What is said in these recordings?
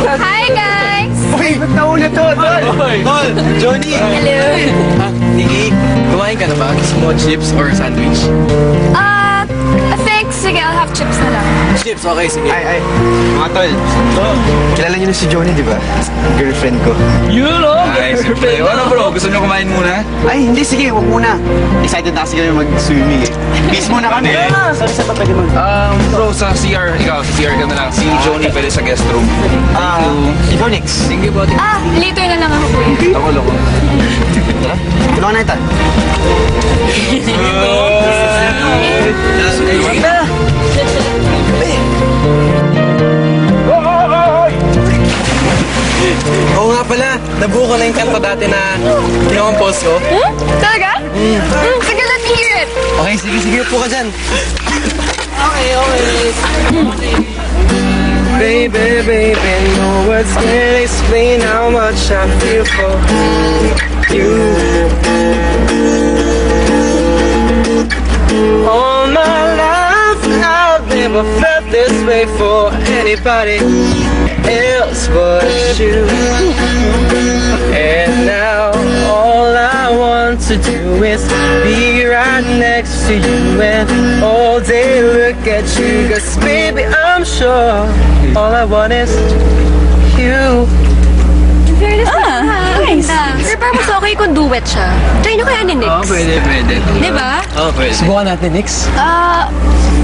Hi, guys! Uy, ba't nauna to, Tol? Tol! Johnny! Hello! Nikki, kumain ka na ba? Gusto mo chips or sandwich? Thanks. Sige, I'll have chips na lang. Chips, okay, sige. Ay, mga Tol. Kilala niyo na si Johnny, di ba? Girlfriend ko. Yun, oh! Ay, siyempre. Ano bro, gusto nyo kumain muna? Ay, hindi. Sige, huwag muna. Excited na kasi kami mag-swimming eh. Peace muna kami. Sorry sa pwede mag... Bro, sa CR, ikaw, sa CR ka na lang. Si Johnny pwede sa guest room. Ikaw next. Thank you, buddy. Later na lang ako, kuya. Ako, loko. Tulungan na ito. Sige na! Oo nga pala, nabuo ko na yung kanta dati na pinakompose ko. Talaga? Sige, let me hear it. Okay, sige, upo ka dyan. Baby, no words can explain how much I feel for you. All my life, I've never felt this way for anybody else but you. And now all I want to do is be right next to you and all day look at you. 'Cause baby, I'm sure all I want is you. Nice. Pero parang mas okay kung duet siya. Try nyo kaya ni Nix. Pwede. Di ba? Oo, pwede. Subukan natin, Nix.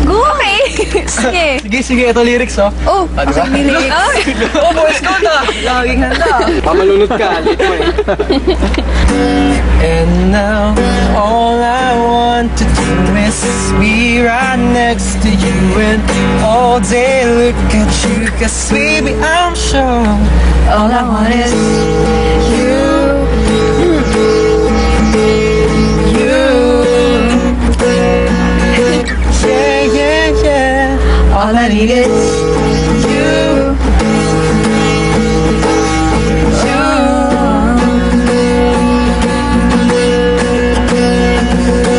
Go. Okay. Sige. Sige, ito lyrics, oh. Oh, okay, Nix. Oh, boys ko na! Laging handa. Mamalunod ka. Late mo eh. And now all I want to do is be right next to you and all day look at you. 'Cause baby, I'm sure all I want is you. Yeah. All I need is you.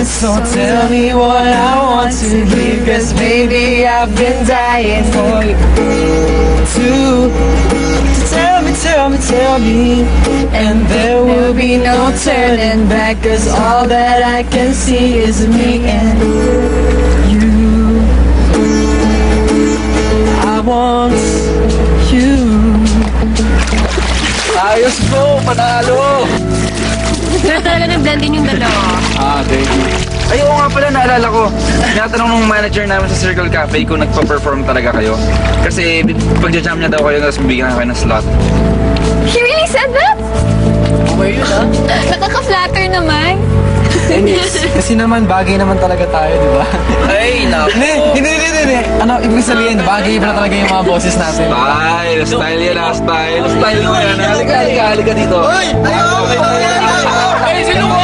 So tell me what I want to hear, 'cause baby, I've been dying for you to tell me, and there will be no turning back, 'cause all that I can see is me and you. I want you. Ayos bro, panalo! Pero talaga nag-blend din yung dalawa. Thank you. Ay, oo nga pala, naalala ko. Tinatanong ng manager namin sa Circle Cafe kung nagpa-perform talaga kayo. Kasi pag-jam niya daw kayo, tapos bibigyan kayo ng slot. He really said that? Okay yun, ah. Nakaka-flatter naman. Kasi naman, bagay naman talaga tayo, di ba? Ay, naku! Hindi. Ano, ibig sabihin, bagay pala talaga yung mga boses natin. Style yan ah, style. Style mo yan. Halika dito. Ay! Ayaw! Ay, sino mo?